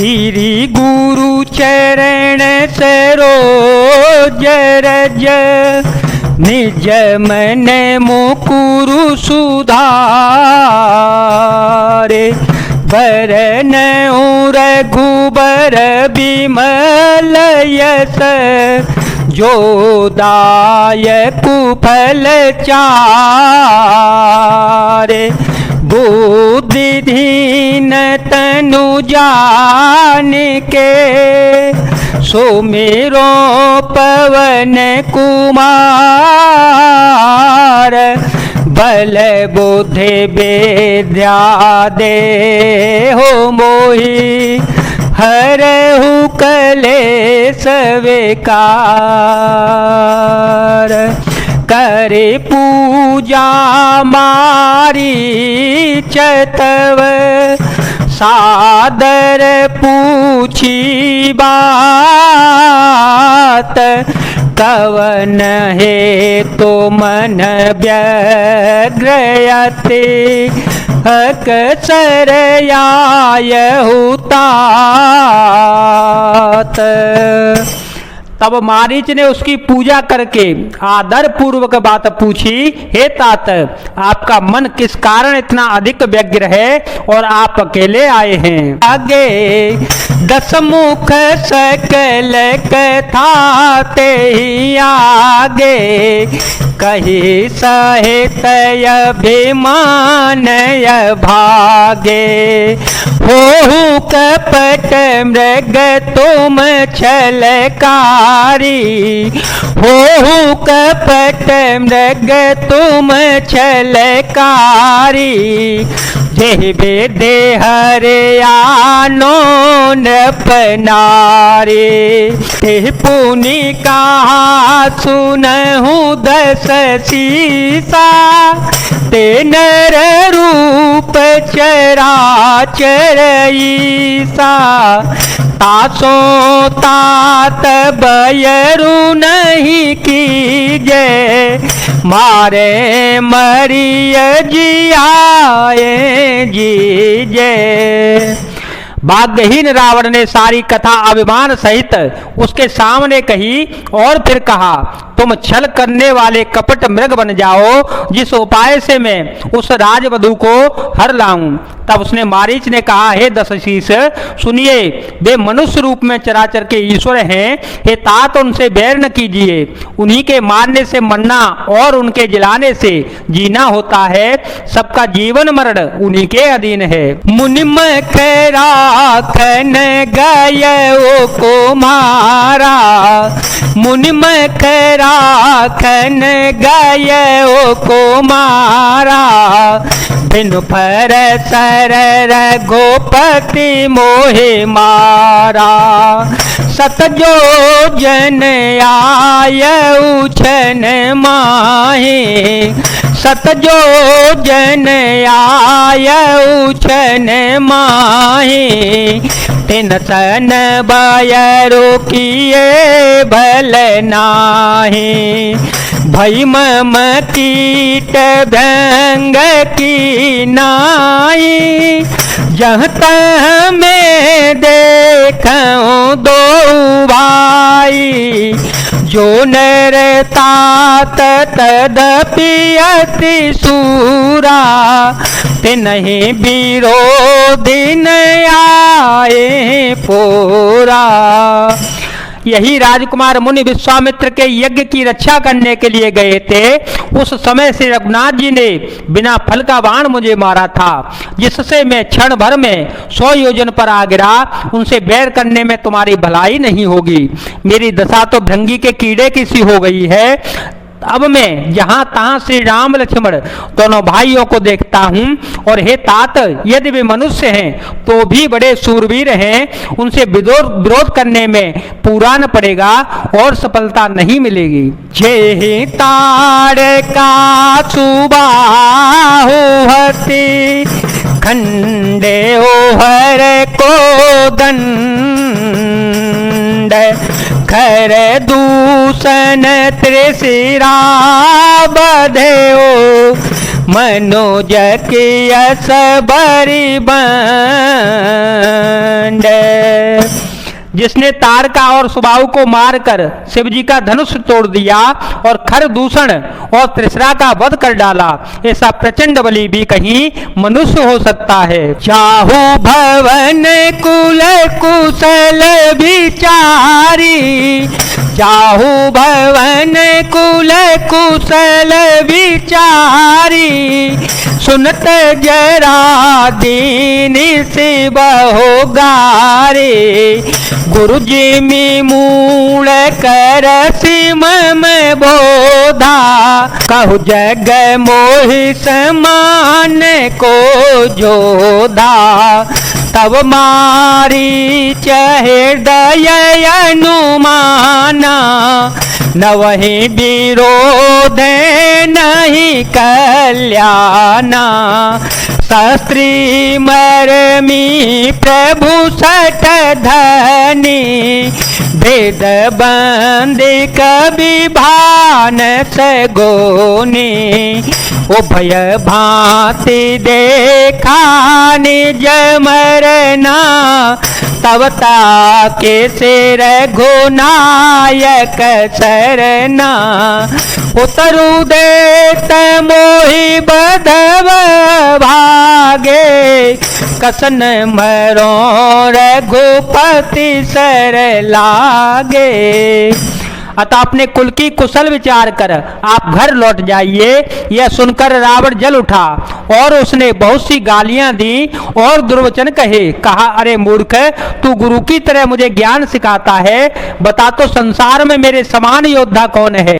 श्री गुरु चरण सरोज रज निज मन मुकुरु सुधारे वरन रघुबर बिमल यस जो दायक फल चारे बुद्धिहीन तनु जान के सुमिरो पवन कुमार बल बुद्धि विद्या दे हो मोहि हरहु कलेश विकार करे पूजा मारी चतव सादर पूछी बात कवन है तो मन व्यग्रयते अकसर तात। तब मारीच ने उसकी पूजा करके आदर पूर्वक बात पूछी, हे तात आपका मन किस कारण इतना अधिक व्यग्र है और आप अकेले आए हैं। आगे दसमुख सकल कथा ते ही आगे कही सहित अभिमान भागे हो कपट मृग तुम छलकारी हो कपट मृग तुम छलकारी देवे दे हरे आनो नपनारे पुनि कहा सुनहु दस सीसा ते नर रूप चराचर ईसा तासो तात बयरु नहीं कीजे मारे मरिय जियाए जीजे। भाग्यहीन रावण ने सारी कथा अभिमान सहित उसके सामने कही और फिर कहा, तुम छल करने वाले कपट मृग बन जाओ जिस उपाय से मैं उस राजवधू को हर लाऊं। तब उसने मारीच ने कहा, हे दशशीष सुनिए, वे मनुष्य रूप में चराचर के ईश्वर हैं। हे तात उनसे बैर न कीजिए, उन्हीं के मारने से मरना और उनके जिलाने से जीना होता है। सबका जीवन मरण उन्हीं के अधीन है। मुनिम खराखन गय को मारा मुनिम खराखन गय को मारा बिन फर सर रघुपति मोहे मारा सतजो जन आय उछन माहे सतजो जन आय उछन माहे तिन सन बयरो किए भल नाहे भई मम कीट भंग की नाई जहाँ तह में देखूं दो भाई जो नर तात तदपि अति सूरा तिन्हीं विरोधी न आए पूरा। यही राजकुमार मुनि विश्वामित्र के यज्ञ की रक्षा करने के लिए गए थे। उस समय से रघुनाथ जी ने बिना फल का बाण मुझे मारा था, जिससे मैं क्षण भर में 100 योजन पर आ गिरा। उनसे बैर करने में तुम्हारी भलाई नहीं होगी। मेरी दशा तो भृंगी के कीड़े की सी हो गई है। अब मैं जहाँ तहाँ श्री राम लक्ष्मण दोनों भाइयों को देखता हूँ। और हे तात, यदि वे मनुष्य हैं तो भी बड़े सूरवीर हैं, उनसे विरोध करने में पूरा न पड़ेगा और सफलता नहीं मिलेगी। जे तार का सुबाहु हति खंडे हर को दंड खर दूषण त्रिशिरा बधेओ मनुज की यस बरी बंड। जिसने तारका और सुबाहु को मारकर शिवजी का धनुष तोड़ दिया और खरदूषण और त्रिशरा का वध कर डाला, ऐसा प्रचंड बली भी कहीं मनुष्य हो सकता है। चाहु भवन कुल कुशल विचारी, चाहु भवन कुल कुशल विचारी, सुनत जरा दीन शिव हो गारे। गुरु जी में मूल कर सिम में बोधा, कहु जग मोहि समान को जोधा। तब मारी चहे दय अनुमाना, न वही विरोध नहीं कल्याणा। शास्त्री मरमी प्रभु सठ धनी, भेद बंदी कवि भान सगोनी। ओ भय भांति देखा निज मरना, तब ताके से रघुनायक सरना। उतरु देत मोहि बधव भागे, कसन मरो रघुपति सर लागे। अतः अपने कुल की कुशल विचार कर आप घर लौट जाइए। यह सुनकर रावण जल उठा और उसने बहुत सी गालियां दी और दुर्वचन कहे। कहा, अरे मूर्ख, तू गुरु की तरह मुझे ज्ञान सिखाता है, बता तो संसार में मेरे समान योद्धा कौन है।